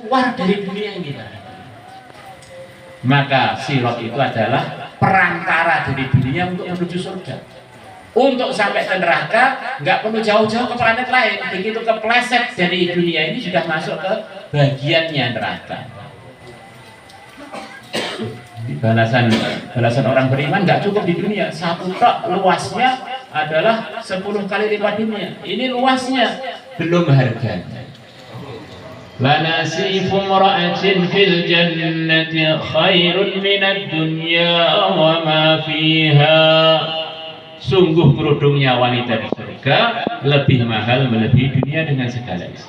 keluar dari dunia ini. Maka sirat itu adalah perantara dari dunia untuk menuju surga. Untuk sampai ke neraka nggak perlu jauh-jauh ke planet lain. Begitu kepleset dari dunia ini sudah masuk ke bagiannya neraka. Balasan orang beriman nggak cukup di dunia. Satu tok luasnya adalah 10 kali lipat dunia. Ini luasnya, belum harganya. Lanasifu mra'atin fil jannati khairun minad dunya wa ma fiha. Sungguh kerudungnya wanita di surga lebih mahal melebihi dunia dengan segala isi.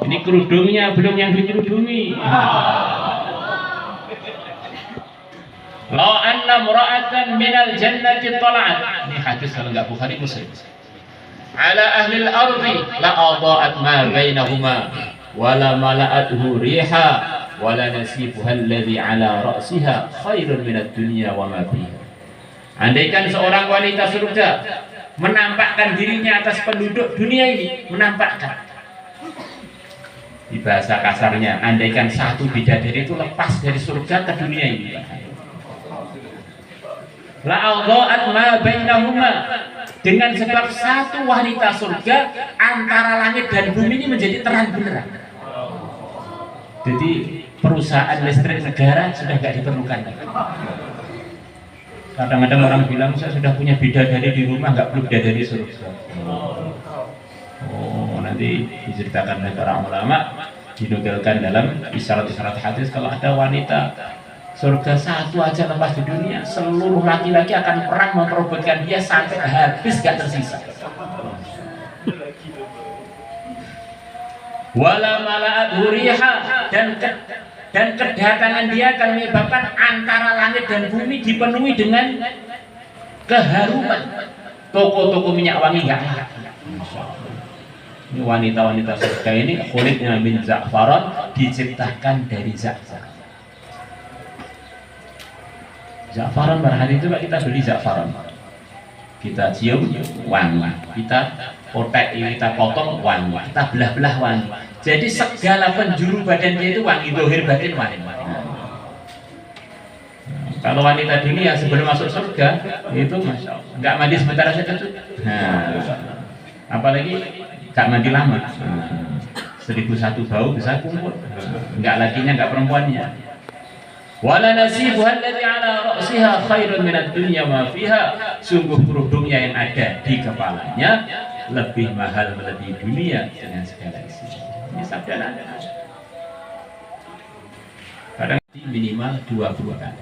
Ini kerudungnya, belum yang dikerudungi. Law anna mura'atan minal jannati tala'at. Ini hadis kalau enggak Bukhari Muslim. Ala ahli al-ardi la adaa'at ma bainahuma wa la mala'athu riha wa la nasifuha alladhi ala ra'siha khairun minad dunya wa ma fiha. Andaikan seorang wanita surga menampakkan dirinya atas penduduk dunia ini, menampakkan, di bahasa kasarnya, andaikan satu bidadari itu lepas dari surga ke dunia ini, la a'dha'at ma bainahuma, dengan sebab satu wanita surga antara langit dan bumi ini menjadi terang benderang. Jadi perusahaan listrik negara sudah tidak diperlukan lagi. Kadang-kadang orang bilang saya sudah punya bidadari di rumah, nggak perlu bidadari surga. Oh, nanti diceritakan oleh para ulama, dinukilkan dalam isyarat-isyarat hadis, kalau ada wanita surga satu aja lepas di dunia, seluruh laki-laki akan perang memperebutkan dia sampai habis gak tersisa. Wala mala'at huriha, dan kedatangan dia akan menyebabkan antara langit dan bumi dipenuhi dengan keharuman. Toko-toko minyak wangi nggak ada. Ini wanita-wanita surga ini kulitnya min za'faran, diciptakan dari za'faran. Za'faran berhari itu kita beli za'faran, kita cium wangi, kita potek, kita potong wangi, kita belah-belah wangi. Jadi segala penjuru badan dia itu wangi, dohir batin wangi. Kalau wanita dunia sebelum masuk surga itu masya Allah, nggak mandi sebentar saja tuh. Apalagi nggak mandi lama, 1001 bau bisa kumpul. Nggak lakinya, nggak perempuannya. Wala nasibuha alladhi ala ra'siha khairun minad dunya ma fiha. Sungguh kerudungnya yang ada di kepalanya lebih mahal melebihi dunia dengan segala isinya. Ini sabda Nabi. Kadang minimal 20 kali.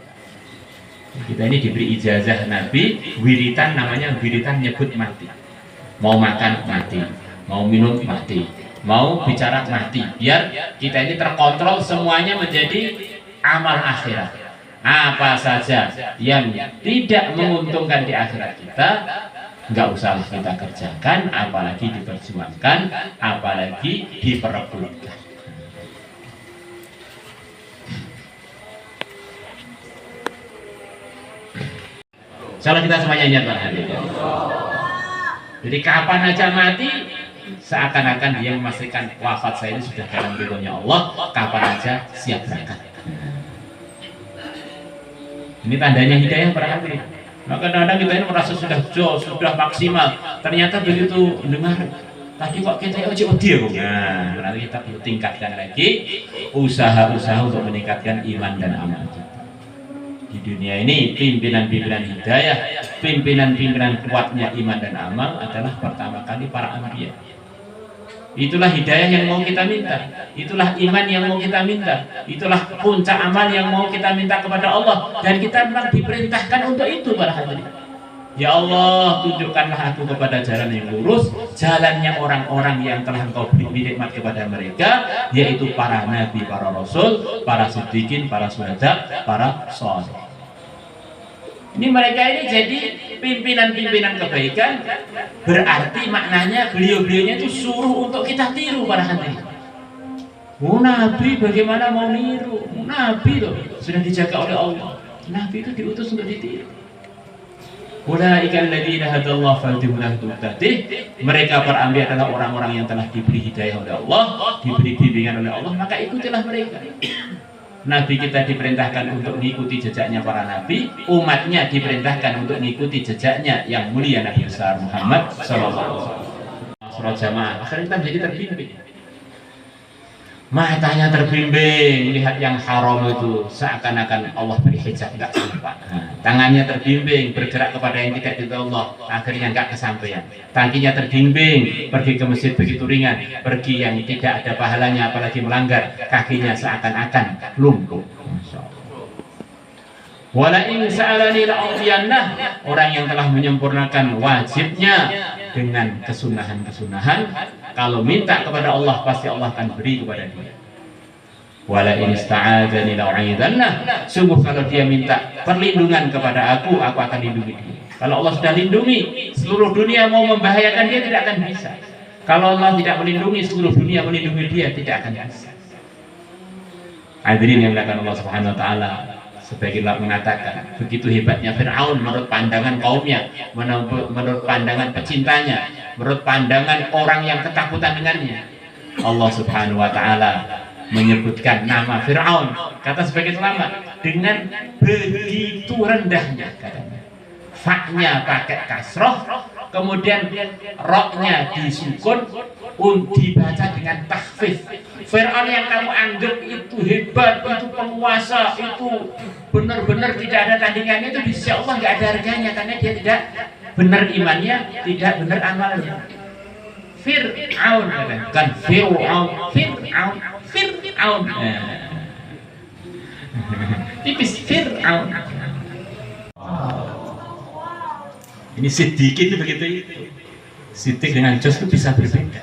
Kita ini diberi ijazah Nabi, wiritan, namanya wiritan nyebut mati. Mau makan mati, mau minum mati, mau bicara mati. Biar kita ini terkontrol semuanya menjadi amal akhirat. Apa saja yang tidak menguntungkan di akhirat kita, nggak usah kita kerjakan, apalagi diperjuangkan, apalagi diperebutkan. Salah kita semuanya ingat Pak. Jadi kapan aja mati, seakan-akan dia memastikan wafat saya ini sudah dalam ridhonya Allah, kapan aja siap berangkat. Ini tandanya hidayah para hadirin. Maka kadang-kadang kita ini merasa sudah jauh, sudah maksimal. Ternyata begitu dengar, tadi kok kita dia. Nah, nanti kita perlu tingkatkan lagi usaha-usaha untuk meningkatkan iman dan amal kita. Di dunia ini pimpinan-pimpinan hidayah, pimpinan-pimpinan kuatnya iman dan amal adalah pertama kali para anbiya. Itulah hidayah yang mau kita minta, itulah iman yang mau kita minta, itulah puncak amal yang mau kita minta kepada Allah, dan kita memang diperintahkan untuk itu para hadirin. Ya Allah, tunjukkanlah aku kepada jalan yang lurus, jalannya orang-orang yang telah Engkau beri nikmat kepada mereka, yaitu para nabi, para rasul, para siddiqin, para syuhada, para shalih. Ini mereka ini jadi pimpinan-pimpinan kebaikan, berarti maknanya beliau-beliaunya itu suruh untuk kita tiru para hadirin. Oh, Nabi bagaimana mau niru? Nabi loh sudah dijaga oleh Allah. Nabi itu diutus untuk ditiru. Ulaika alladziina hadallahu mereka para anbiya adalah orang-orang yang telah diberi hidayah oleh Allah, diberi bimbingan oleh Allah, maka ikutilah mereka. Nabi kita diperintahkan untuk mengikuti jejaknya para nabi, umatnya diperintahkan untuk mengikuti jejaknya yang mulia Nabi besar Muhammad sallallahu alaihi wasallam. Surah Jamaah, akhirnya kita menjadi terbimbing. Matanya terbimbing lihat yang haram itu, seakan-akan Allah beri hijab, nggak sempat. Tangannya terbimbing bergerak kepada yang tidak diridhoi Allah, akhirnya nggak kesampaian. Kakinya terbimbing pergi ke masjid begitu ringan, pergi yang tidak ada pahalanya apalagi melanggar, kakinya seakan-akan lumpuh. Wala in sa'alani la'utiyannah, orang yang telah menyempurnakan wajibnya dengan kesunahan-kesunahan, kalau minta kepada Allah pasti Allah akan beri kepada dia. Wala in ista'adzani la'u'idannah, sungguh kalau dia minta perlindungan kepada aku akan lindungi dia. Kalau Allah sudah lindungi, seluruh dunia mau membahayakan dia tidak akan bisa. Kalau Allah tidak melindungi, seluruh dunia melindungi dia tidak akan bisa. Hadirin yang dimuliakan Allah Subhanahu wa taala, sebagian mengatakan begitu hebatnya Fir'aun menurut pandangan kaumnya, menurut pandangan pecintanya, menurut pandangan orang yang ketakutan dengannya. Allah Subhanahu wa taala menyebutkan nama Fir'aun, kata sebagai selamat, dengan begitu rendahnya, katanya. Fa-nya pakai kasroh, kemudian roknya disukun, dibaca dengan tahfidz. Fir'aun yang kamu anggap itu hebat, itu penguasa, itu benar-benar tidak ada tandingannya, itu di sisi Allah nggak ada harganya, karena dia tidak benar imannya, tidak benar amalnya. Fir'aun, bukan Fir'aun, Fir'aun, Fir'aun. Tipis Fir'aun. Ini sedikit begitu itu. Sidik dengan jos itu bisa berbeda.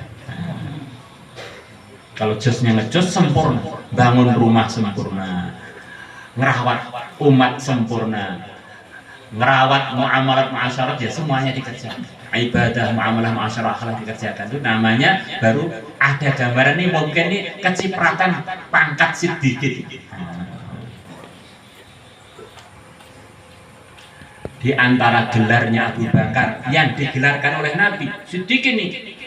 Kalau josnya ngejos sempurna, bangun rumah sempurna, ngerawat umat sempurna, ngerawat muamalat muasyarat ya semuanya dikerjakan. Ibadah, muamalah, muasyarat, akhlak dikerjakan. Itu namanya baru ada gambaran nih, mungkin nih kecipratan pangkat sedikit. Di antara gelarnya Abu Bakar yang digelarkan oleh Nabi sedikit nih.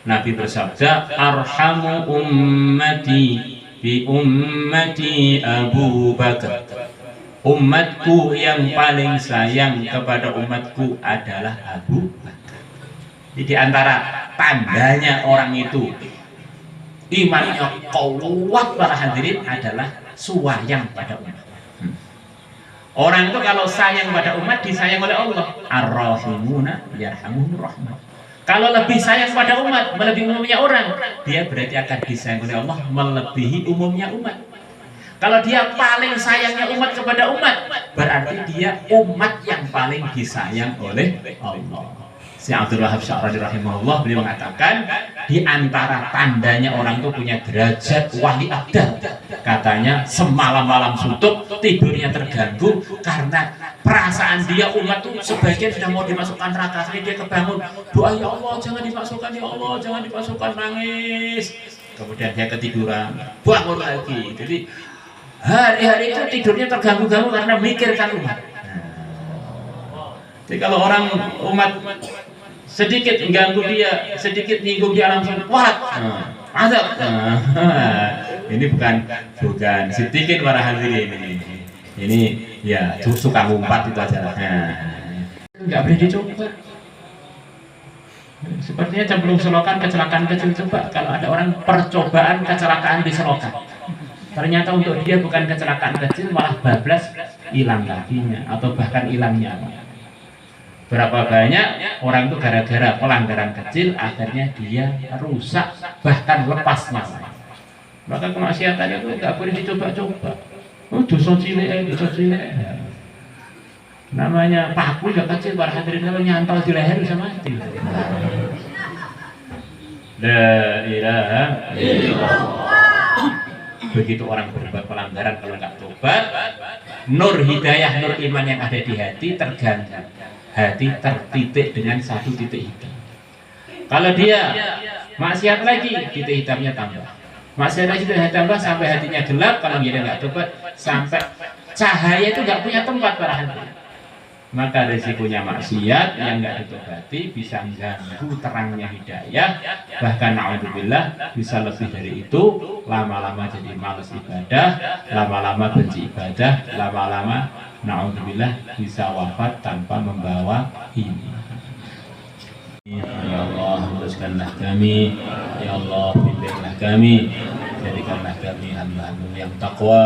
Nabi bersabda, arhamu ummati bi ummati Abu Bakar. Umatku yang paling sayang kepada umatku adalah Abu Bakar. Jadi di antara tandanya orang itu imannya kuat para hadirin adalah sayang pada umat. Orang itu kalau sayang pada umat disayang oleh Allah. Ar-rahimuna yarhamuhumur rahman. Kalau lebih sayang pada umat, melebihi umumnya orang, dia berarti akan disayang oleh Allah melebihi umumnya umat. Kalau dia paling sayangnya umat kepada umat, berarti dia umat yang paling disayang oleh Allah. Si Abdul Wahab Sya'rani rahimahullah, beliau mengatakan di antara tandanya orang itu punya derajat wali abdal, katanya semalam-malam suntuk, tidurnya terganggu karena perasaan dia umat itu sebagian sudah mau dimasukkan neraka, dia kebangun doa, ya Allah jangan dimasukkan, ya Allah jangan dimasukkan, nangis, kemudian dia ketiduran, bangun lagi. Jadi hari-hari itu tidurnya terganggu-ganggu karena mikirkan umat. Jadi kalau orang umat sedikit mengganggu dia, sedikit nyinggung dia langsung warat, azab. Ini bukan sedikit para hadirin ini ya suka ngumpat itu aja. Nggak boleh dicoba. Sepertinya cenderung selokan kecelakaan kecil. Coba kalau ada orang percobaan kecelakaan di selokan, ternyata untuk dia bukan kecelakaan kecil, malah bablas, hilang kakinya atau bahkan hilang nyawa. Berapa banyak orang itu gara-gara pelanggaran kecil akhirnya dia rusak bahkan lepas nyawa. Maka kemaksiatan itu nggak boleh dicoba-coba. Dosa cilik. Namanya paku nggak kecil, para hadirin, kalau nyantol di leher bisa mati. La ilaha illallah. Begitu orang berbuat pelanggaran kalau nggak tobat, nur hidayah, nur iman yang ada di hati terganggu. Hati tertitik dengan satu titik hitam. Kalau dia maksiat lagi, titik hitamnya tambah. Maksiat lagi titik tambah sampai hatinya gelap. Kalau dia nggak tobat, sampai cahaya itu nggak punya tempat para hadirin. Maka risikonya maksiat yang nggak ditobati bisa mengganggu terangnya hidayah, bahkan naudzubillah bisa lebih dari itu, lama-lama jadi malas ibadah, lama-lama benci ibadah, lama-lama naudzubillah bisa wafat tanpa membawa ini. Ya Allah, luruskanlah kami, ya Allah, bimbinglah kami, jadikanlah kami hamba-hamba yang takwa,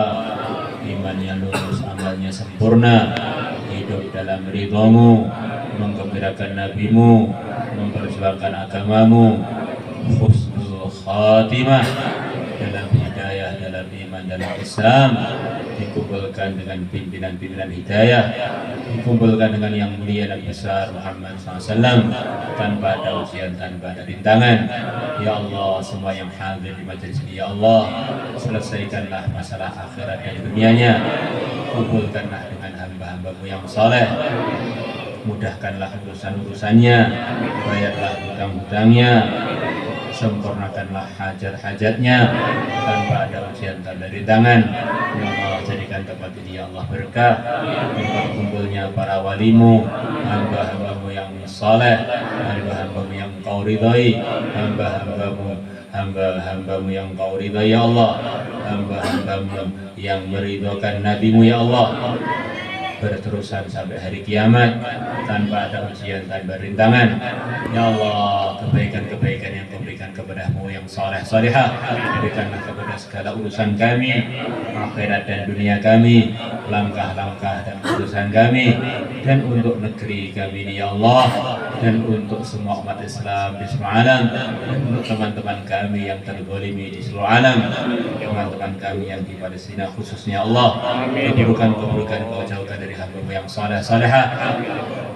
imannya lurus, amalnya sempurna, hidup dalam ridhamu, menggembirakan nabimu, memperjuangkan agamamu, husnul khatimah dalam hidayah, dalam iman, dalam Islam, dikumpulkan dengan pimpinan-pimpinan hidayah, dikumpulkan dengan yang mulia dan besar Muhammad SAW, tanpa ada ujian, tanpa ada rintangan. Ya Allah, semua yang hadir di majelis ini, ya Allah, selesaikanlah masalah akhirat dan dunianya, kumpulkanlah dengan hamba-hambamu yang soleh, mudahkanlah urusan-urusannya, bayarlah hutang-hutangnya, sempurnakanlah hajat-hajatnya tanpa ada ujian, tanpa rintangan. Ya Allah, jadikan tempat ini ya Allah berkah, tempat kumpulnya para walimu, hamba-hambamu yang saleh, hamba-hambamu yang kau ridhai, hamba-hambamu yang kau ridhai ya Allah, hamba-hambamu yang meridhokan nabimu ya Allah, berterusan sampai hari kiamat tanpa ada ujian, tanpa rintangan. Ya Allah, kebaikan-kebaikan yang kau berikan kepadamu yang saleh salihah, berikanlah kepada segala urusan kami, akhirat dan dunia kami, langkah-langkah dan urusan kami, dan untuk negeri kami ini ya Allah, dan untuk semua umat Islam di seluruh alam, dan untuk teman-teman kami yang terzalimi di seluruh alam, teman-teman kami yang di Palestina khususnya Allah, keburukan-keburukan kau jauhkan dari hamba-Mu yang saleh salihah,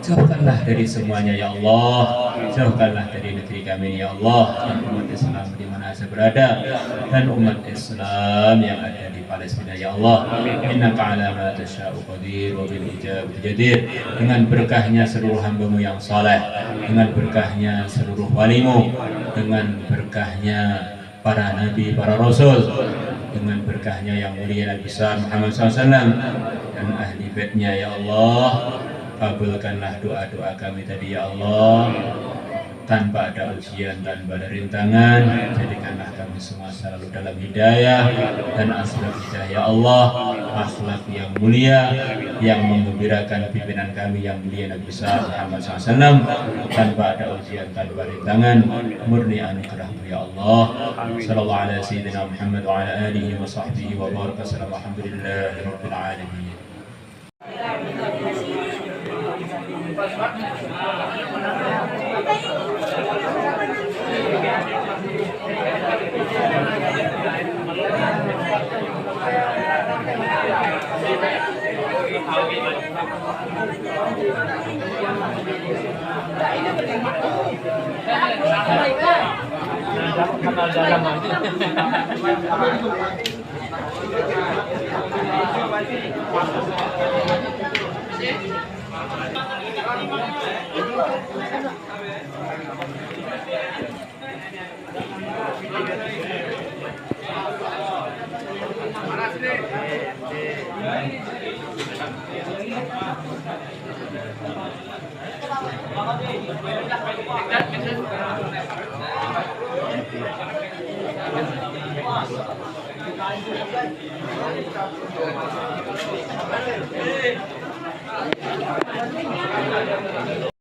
jauhkanlah dari semuanya ya Allah, jauhkanlah dari negeri kami ya Allah, dan umat Islam di mana saja berada, dan umat Islam yang ada di Palestina ya Allah. Innaka ala ma tasya'u qadir wa bil ijabati jadir. Dengan berkahnya seluruh hamba-Mu yang saleh, dengan berkahnya seluruh walimu, dengan berkahnya para nabi, para rasul, dengan berkahnya yang mulia dan besar Muhammad SAW dan ahli baitnya ya Allah, kabulkanlah doa-doa kami tadi ya Allah, tanpa ada ujian, tanpa ada rintangan. Jadikanlah kami semua selalu dalam hidayah dan akhlak hidayah ya Allah, akhlak yang mulia yang menggembirakan pimpinan kami yang mulia dan besar Muhammad SAW, tanpa ada ujian, tanpa rintangan, murni anugerah-Mu ya Allah. Sallallahu ala sayyidina Muhammad wa ala alihi wa sahbihi wa baraka sallam. Alhamdulillahi rabbil alamin. Kenal dalam